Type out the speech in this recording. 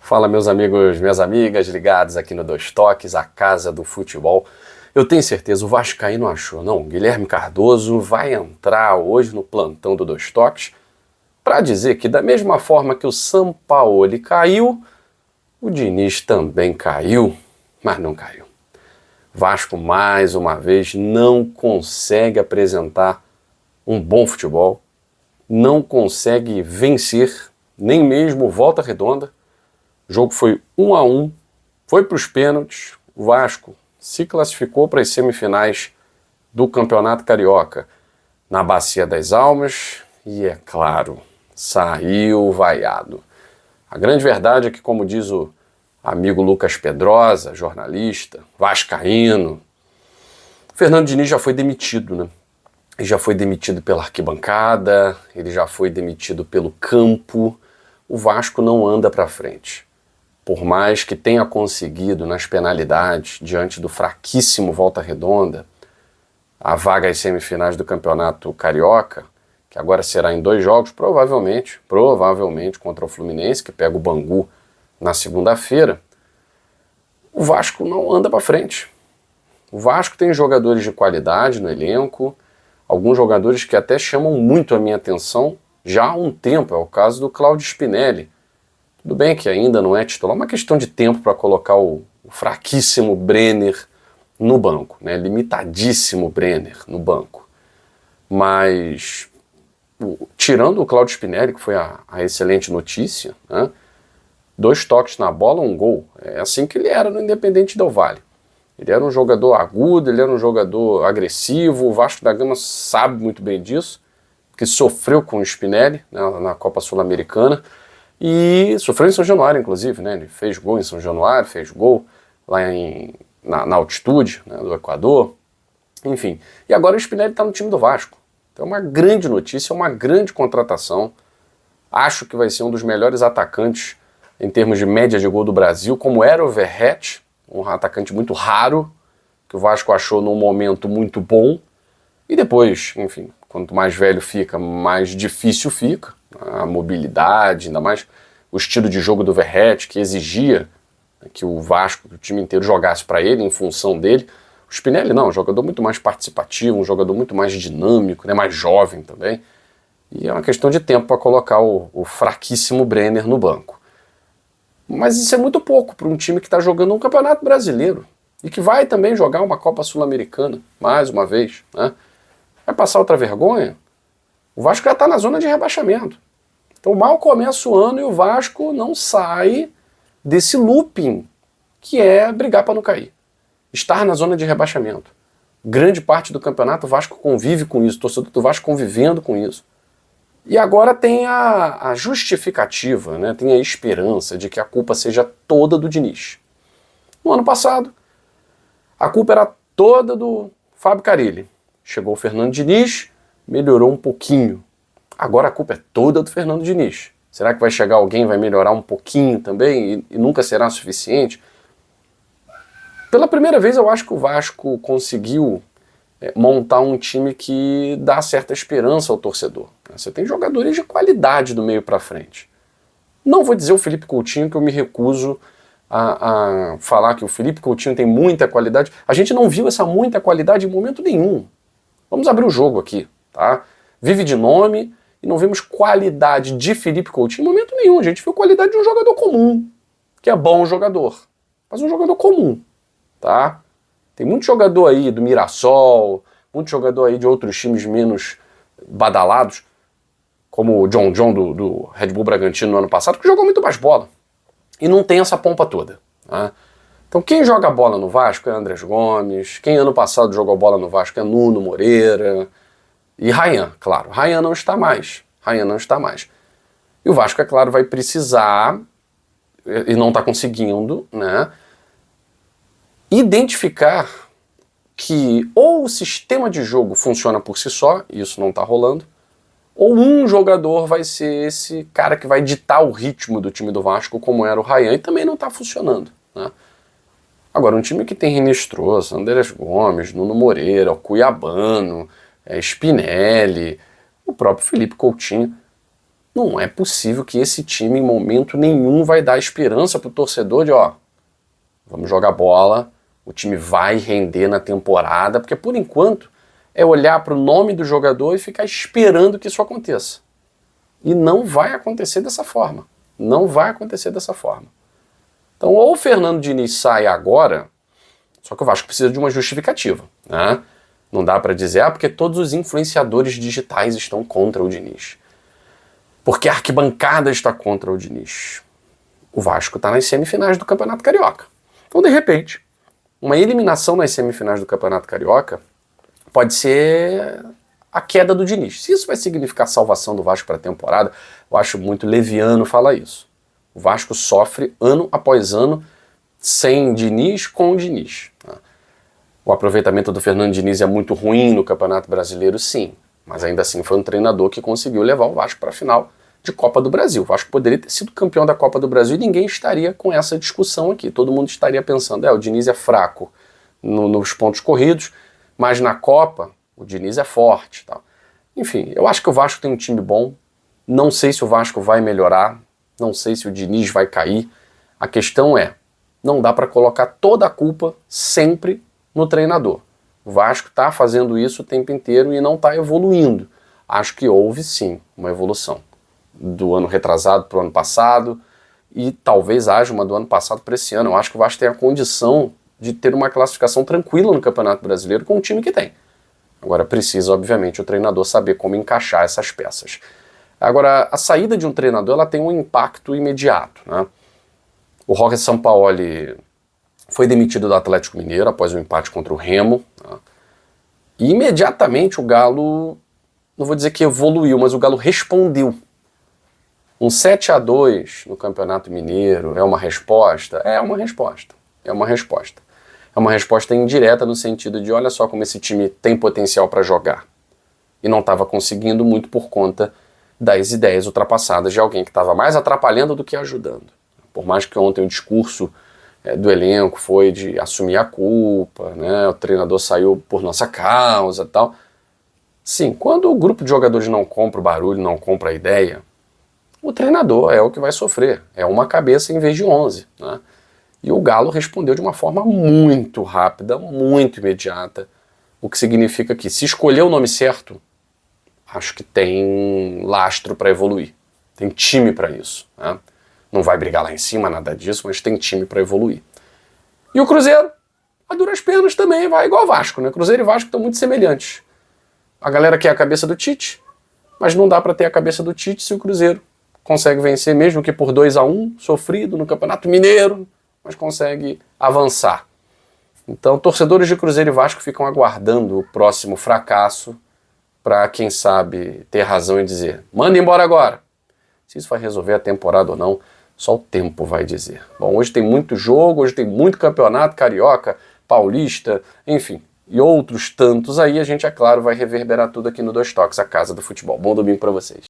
Fala, meus amigos, minhas amigas, ligados aqui no Dois Toques, a casa do futebol. Eu tenho certeza, o vascaíno achou, não? Guilherme Cardoso vai entrar hoje no plantão do Dois Toques para dizer que da mesma forma que o Sampaoli caiu, o Diniz também caiu, mas não caiu. Vasco, mais uma vez, não consegue apresentar um bom futebol, não consegue vencer, nem mesmo Volta Redonda. O jogo foi 1-1, foi para os pênaltis, o Vasco se classificou para as semifinais do Campeonato Carioca na Bacia das Almas e, é claro, saiu vaiado. A grande verdade é que, como diz o amigo Lucas Pedrosa, jornalista, vascaíno, Fernando Diniz já foi demitido, né? Ele já foi demitido pela arquibancada, ele já foi demitido pelo campo, o Vasco não anda para frente. Por mais que tenha conseguido nas penalidades, diante do fraquíssimo Volta Redonda, a vaga às semifinais do Campeonato Carioca, que agora será em 2 jogos, provavelmente contra o Fluminense, que pega o Bangu na segunda-feira, o Vasco não anda para frente. O Vasco tem jogadores de qualidade no elenco, alguns jogadores que até chamam muito a minha atenção já há um tempo, é o caso do Claudio Spinelli. Tudo bem que ainda não é titular, é uma questão de tempo para colocar o fraquíssimo Brenner no banco, né? Limitadíssimo Brenner no banco. Mas, tirando o Claudio Spinelli, que foi a excelente notícia, né? 2 toques na bola, 1 gol. É assim que ele era no Independente Del Valle. Ele era um jogador agudo, ele era um jogador agressivo, o Vasco da Gama sabe muito bem disso, que sofreu com o Spinelli, né, na Copa Sul-Americana, e sofreu em São Januário, inclusive, né? Ele fez gol em São Januário, fez gol lá na altitude, né, do Equador, enfim. E agora o Spinelli está no time do Vasco. Então é uma grande notícia, é uma grande contratação. Acho que vai ser um dos melhores atacantes em termos de média de gol do Brasil, como era o Verratti, um atacante muito raro, que o Vasco achou num momento muito bom. E depois, enfim, quanto mais velho fica, mais difícil fica. A mobilidade, ainda mais o estilo de jogo do Verratti, que exigia que o Vasco, que o time inteiro jogasse para ele, em função dele. O Spinelli não, um jogador muito mais participativo, um jogador muito mais dinâmico, né, mais jovem também. E é uma questão de tempo para colocar o fraquíssimo Brenner no banco. Mas isso é muito pouco para um time que está jogando um Campeonato Brasileiro e que vai também jogar uma Copa Sul-Americana, mais uma vez, né? Vai passar outra vergonha? O Vasco já está na zona de rebaixamento. Então mal começa o ano e o Vasco não sai desse looping que é brigar para não cair. Estar na zona de rebaixamento. Grande parte do campeonato o Vasco convive com isso, o torcedor do Vasco convivendo com isso. E agora tem a justificativa, né, tem a esperança de que a culpa seja toda do Diniz. No ano passado, a culpa era toda do Fábio Carille. Chegou o Fernando Diniz, melhorou um pouquinho. Agora a culpa é toda do Fernando Diniz. Será que vai chegar alguém e vai melhorar um pouquinho também e nunca será suficiente? Pela primeira vez eu acho que o Vasco conseguiu montar um time que dá certa esperança ao torcedor. Você tem jogadores de qualidade do meio para frente. Não vou dizer o Felipe Coutinho, que eu me recuso a falar que o Felipe Coutinho tem muita qualidade. A gente não viu essa muita qualidade em momento nenhum. Vamos abrir o jogo aqui, tá? Vive de nome e não vimos qualidade de Felipe Coutinho em momento nenhum. A gente viu qualidade de um jogador comum, que é bom jogador, mas um jogador comum, tá? Tem muito jogador aí do Mirassol, muito jogador aí de outros times menos badalados, como o John do Red Bull Bragantino no ano passado, que jogou muito mais bola. E não tem essa pompa toda. Tá? Então quem joga bola no Vasco é Andrés Gomes, quem ano passado jogou bola no Vasco é Nuno Moreira e Rayan, claro. Rayan não está mais. E o Vasco, é claro, vai precisar, e não está conseguindo, né, identificar que ou o sistema de jogo funciona por si só, e isso não está rolando, ou um jogador vai ser esse cara que vai ditar o ritmo do time do Vasco, como era o Rayan, e também não está funcionando. Né? Agora, um time que tem Rinestrosa, Andrés Gomes, Nuno Moreira, o Cuiabano, Spinelli, o próprio Felipe Coutinho, Não é possível que esse time em momento nenhum vai dar esperança pro torcedor de, ó, vamos jogar bola, o time vai render na temporada, porque por enquanto é olhar para o nome do jogador e ficar esperando que isso aconteça. E não vai acontecer dessa forma. Não vai acontecer dessa forma. Então, ou o Fernando Diniz sai agora, só que o Vasco precisa de uma justificativa, né? Não dá para dizer, porque todos os influenciadores digitais estão contra o Diniz. Porque a arquibancada está contra o Diniz. O Vasco está nas semifinais do Campeonato Carioca. Então, de repente, uma eliminação nas semifinais do Campeonato Carioca pode ser a queda do Diniz. Se isso vai significar salvação do Vasco para a temporada, eu acho muito leviano falar isso. O Vasco sofre ano após ano sem Diniz, com o Diniz. O aproveitamento do Fernando Diniz é muito ruim no Campeonato Brasileiro, sim. Mas ainda assim foi um treinador que conseguiu levar o Vasco para a final de Copa do Brasil. O Vasco poderia ter sido campeão da Copa do Brasil e ninguém estaria com essa discussão aqui. Todo mundo estaria pensando, o Diniz é fraco nos pontos corridos, mas na Copa o Diniz é forte. Tal. Enfim, eu acho que o Vasco tem um time bom. Não sei se o Vasco vai melhorar, não sei se o Diniz vai cair. A questão é, não dá para colocar toda a culpa sempre no treinador. O Vasco está fazendo isso o tempo inteiro e não está evoluindo. Acho que houve sim uma evolução do ano retrasado para o ano passado e talvez haja uma do ano passado para esse ano. Eu acho que o Vasco tem a condição de ter uma classificação tranquila no Campeonato Brasileiro com o time que tem. Agora precisa, obviamente, o treinador saber como encaixar essas peças. Agora, a saída de um treinador ela tem um impacto imediato, né? O Jorge Sampaoli foi demitido do Atlético Mineiro após um empate contra o Remo. Né? E imediatamente o Galo, não vou dizer que evoluiu, mas o Galo respondeu. Um 7-2 no Campeonato Mineiro é uma resposta? É uma resposta. É uma resposta. É uma resposta indireta no sentido de olha só como esse time tem potencial para jogar. E não estava conseguindo muito por conta das ideias ultrapassadas de alguém que estava mais atrapalhando do que ajudando. Por mais que ontem o discurso do elenco foi de assumir a culpa, né? O treinador saiu por nossa causa e tal. Sim, quando o grupo de jogadores não compra o barulho, não compra a ideia, o treinador é o que vai sofrer. É uma cabeça em vez de 11. Né? E o Galo respondeu de uma forma muito rápida, muito imediata, o que significa que se escolher o nome certo, acho que tem lastro para evoluir. Tem time para isso. Né? Não vai brigar lá em cima, nada disso, mas tem time para evoluir. E o Cruzeiro, a duras penas também, vai igual ao Vasco. Né? Cruzeiro e Vasco estão muito semelhantes. A galera quer a cabeça do Tite, mas não dá para ter a cabeça do Tite se o Cruzeiro consegue vencer, mesmo que por 2-1, sofrido no Campeonato Mineiro, mas consegue avançar. Então, torcedores de Cruzeiro e Vasco ficam aguardando o próximo fracasso para, quem sabe, ter razão e dizer, manda embora agora. Se isso vai resolver a temporada ou não, só o tempo vai dizer. Bom, hoje tem muito jogo, hoje tem muito campeonato carioca, paulista, enfim, e outros tantos aí. A gente, é claro, vai reverberar tudo aqui no Dois Toques, a casa do futebol. Bom domingo para vocês.